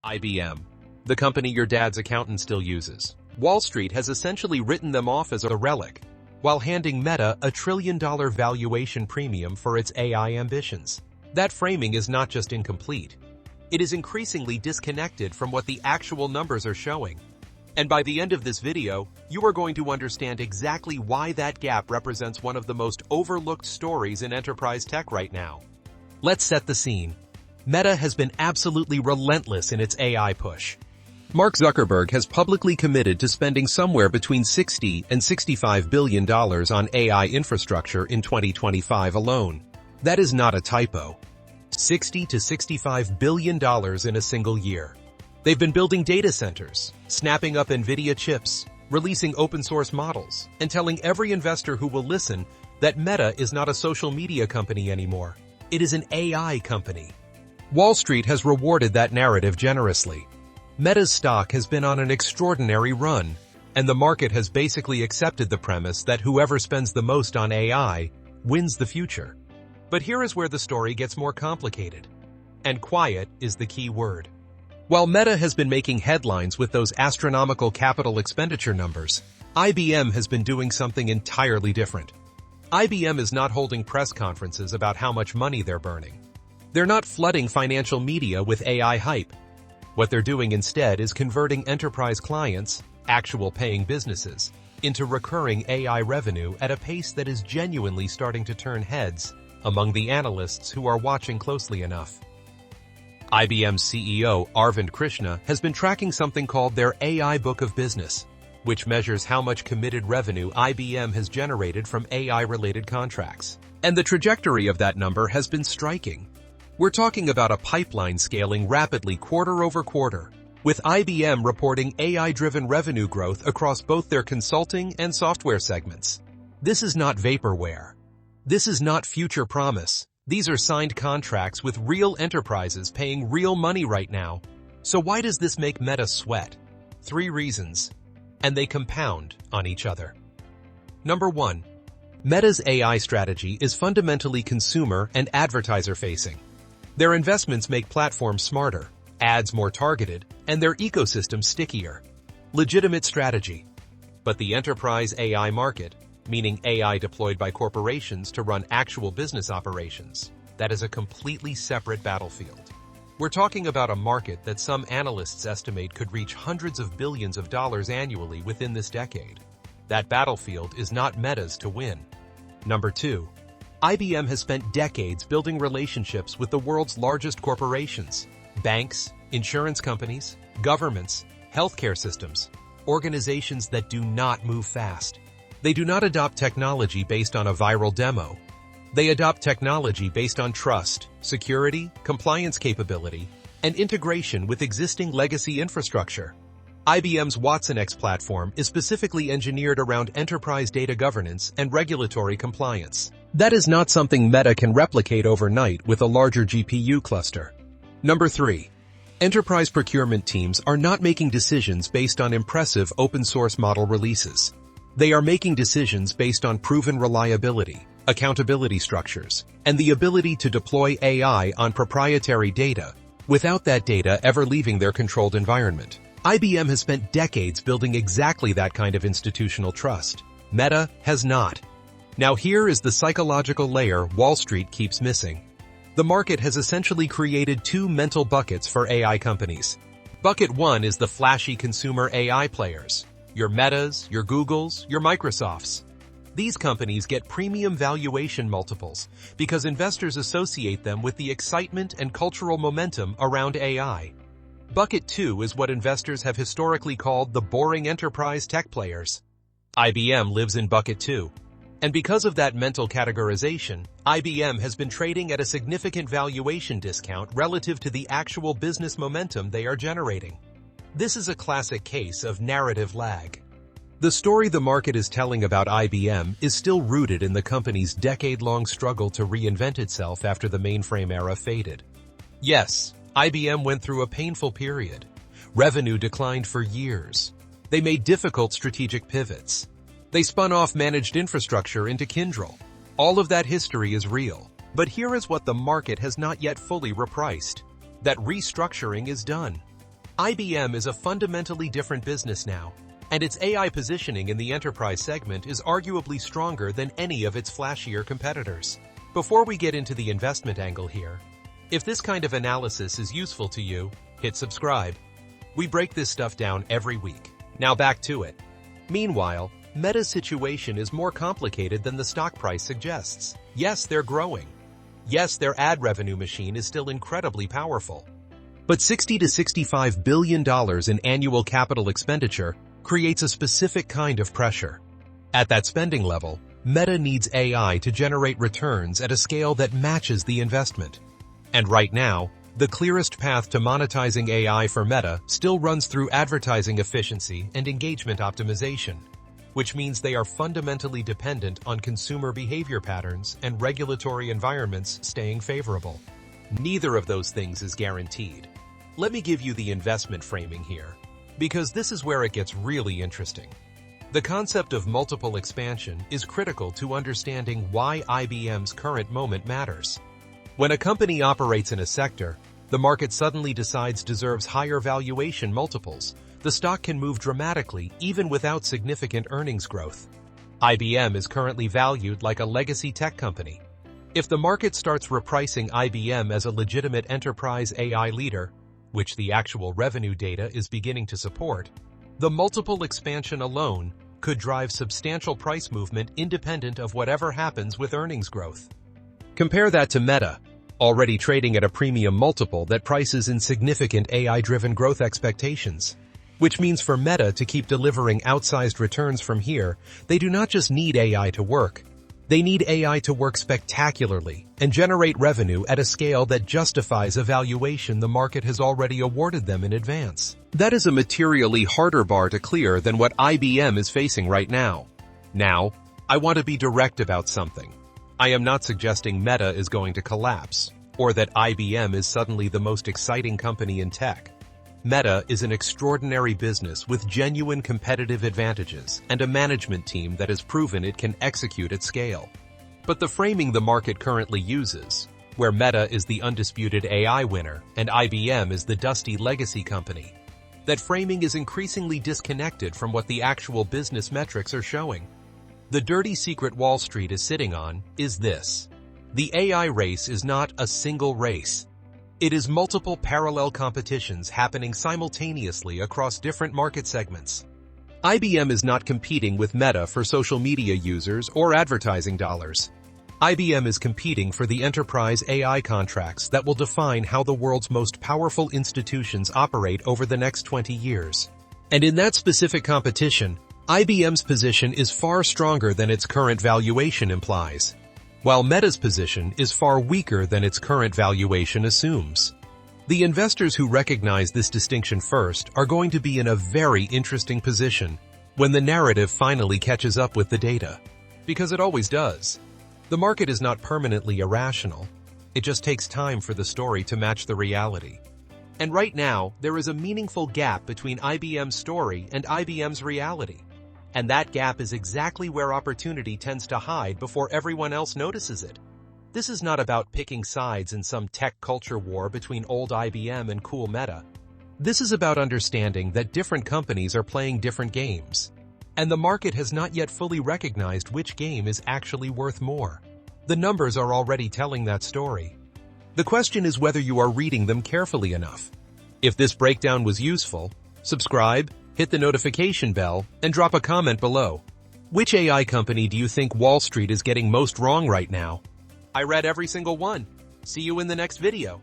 IBM, the company your dad's accountant still uses. Wall Street has essentially written them off as a relic, while handing Meta a $1 trillion valuation premium for its AI ambitions. That framing is not just incomplete. It is increasingly disconnected from what the actual numbers are showing. And by the end of this video, you are going to understand exactly why that gap represents one of the most overlooked stories in enterprise tech right now. Let's set the scene. Meta has been absolutely relentless in its AI push. Mark Zuckerberg has publicly committed to spending somewhere between $60 and $65 billion on AI infrastructure in 2025 alone. That is not a typo. $60 to $65 billion in a single year. They've been building data centers, snapping up NVIDIA chips, releasing open-source models, and telling every investor who will listen that Meta is not a social media company anymore. It is an AI company. Wall Street has rewarded that narrative generously. Meta's stock has been on an extraordinary run, and the market has basically accepted the premise that whoever spends the most on AI wins the future. But here is where the story gets more complicated. And quiet is the key word. While Meta has been making headlines with those astronomical capital expenditure numbers, IBM has been doing something entirely different. IBM is not holding press conferences about how much money they're burning. They're not flooding financial media with AI hype. What they're doing instead is converting enterprise clients, actual paying businesses, into recurring AI revenue at a pace that is genuinely starting to turn heads among the analysts who are watching closely enough. IBM's CEO, Arvind Krishna, has been tracking something called their AI Book of Business, which measures how much committed revenue IBM has generated from AI-related contracts. And the trajectory of that number has been striking. We're talking about a pipeline scaling rapidly quarter over quarter, with IBM reporting AI-driven revenue growth across both their consulting and software segments. This is not vaporware. This is not future promise. These are signed contracts with real enterprises paying real money right now. So why does this make Meta sweat? 3 reasons, and they compound on each other. Number 1. Meta's AI strategy is fundamentally consumer and advertiser-facing. Their investments make platforms smarter, ads more targeted, and their ecosystem stickier. Legitimate strategy. But the enterprise AI market, meaning AI deployed by corporations to run actual business operations, that is a completely separate battlefield. We're talking about a market that some analysts estimate could reach hundreds of billions of dollars annually within this decade. That battlefield is not Meta's to win. Number 2. IBM has spent decades building relationships with the world's largest corporations, banks, insurance companies, governments, healthcare systems, organizations that do not move fast. They do not adopt technology based on a viral demo. They adopt technology based on trust, security, compliance capability, and integration with existing legacy infrastructure. IBM's watsonx platform is specifically engineered around enterprise data governance and regulatory compliance. That is not something Meta can replicate overnight with a larger GPU cluster. Number 3. Enterprise procurement teams are not making decisions based on impressive open-source model releases. They are making decisions based on proven reliability, accountability structures, and the ability to deploy AI on proprietary data without that data ever leaving their controlled environment. IBM has spent decades building exactly that kind of institutional trust. Meta has not. Now here is the psychological layer Wall Street keeps missing. The market has essentially created 2 mental buckets for AI companies. Bucket 1 is the flashy consumer AI players. Your Metas, your Googles, your Microsofts. These companies get premium valuation multiples because investors associate them with the excitement and cultural momentum around AI. Bucket 2 is what investors have historically called the boring enterprise tech players. IBM lives in Bucket 2. And because of that mental categorization, IBM has been trading at a significant valuation discount relative to the actual business momentum they are generating. This is a classic case of narrative lag. The story the market is telling about IBM is still rooted in the company's decade-long struggle to reinvent itself after the mainframe era faded. Yes, IBM went through a painful period. Revenue declined for years. They made difficult strategic pivots. They spun off managed infrastructure into Kyndryl. All of that history is real. But here is what the market has not yet fully repriced. That restructuring is done. IBM is a fundamentally different business now, and its AI positioning in the enterprise segment is arguably stronger than any of its flashier competitors. Before we get into the investment angle here, if this kind of analysis is useful to you, hit subscribe. We break this stuff down every week. Now back to it. Meanwhile, Meta's situation is more complicated than the stock price suggests. Yes, they're growing. Yes, their ad revenue machine is still incredibly powerful. But $60 to $65 billion in annual capital expenditure creates a specific kind of pressure. At that spending level, Meta needs AI to generate returns at a scale that matches the investment. And right now, the clearest path to monetizing AI for Meta still runs through advertising efficiency and engagement optimization, which means they are fundamentally dependent on consumer behavior patterns and regulatory environments staying favorable. Neither of those things is guaranteed. Let me give you the investment framing here, because this is where it gets really interesting. The concept of multiple expansion is critical to understanding why IBM's current moment matters. When a company operates in a sector, the market suddenly decides deserves higher valuation multiples, the stock can move dramatically even without significant earnings growth. IBM is currently valued like a legacy tech company. If the market starts repricing IBM as a legitimate enterprise AI leader, which the actual revenue data is beginning to support, the multiple expansion alone could drive substantial price movement independent of whatever happens with earnings growth. Compare that to Meta, already trading at a premium multiple that prices in significant AI-driven growth expectations. Which means for Meta to keep delivering outsized returns from here, they do not just need AI to work. They need AI to work spectacularly and generate revenue at a scale that justifies a valuation the market has already awarded them in advance. That is a materially harder bar to clear than what IBM is facing right now. Now, I want to be direct about something. I am not suggesting Meta is going to collapse, or that IBM is suddenly the most exciting company in tech. Meta is an extraordinary business with genuine competitive advantages and a management team that has proven it can execute at scale. But the framing the market currently uses, where Meta is the undisputed AI winner and IBM is the dusty legacy company, that framing is increasingly disconnected from what the actual business metrics are showing. The dirty secret Wall Street is sitting on is this: the AI race is not a single race. It is multiple parallel competitions happening simultaneously across different market segments. IBM is not competing with Meta for social media users or advertising dollars. IBM is competing for the enterprise AI contracts that will define how the world's most powerful institutions operate over the next 20 years. And in that specific competition, IBM's position is far stronger than its current valuation implies, while Meta's position is far weaker than its current valuation assumes. The investors who recognize this distinction first are going to be in a very interesting position when the narrative finally catches up with the data. Because it always does. The market is not permanently irrational. It just takes time for the story to match the reality. And right now, there is a meaningful gap between IBM's story and IBM's reality. And that gap is exactly where opportunity tends to hide before everyone else notices it. This is not about picking sides in some tech culture war between old IBM and cool Meta. This is about understanding that different companies are playing different games, and the market has not yet fully recognized which game is actually worth more. The numbers are already telling that story. The question is whether you are reading them carefully enough. If this breakdown was useful, subscribe, hit the notification bell, and drop a comment below. Which AI company do you think Wall Street is getting most wrong right now? I read every single one. See you in the next video.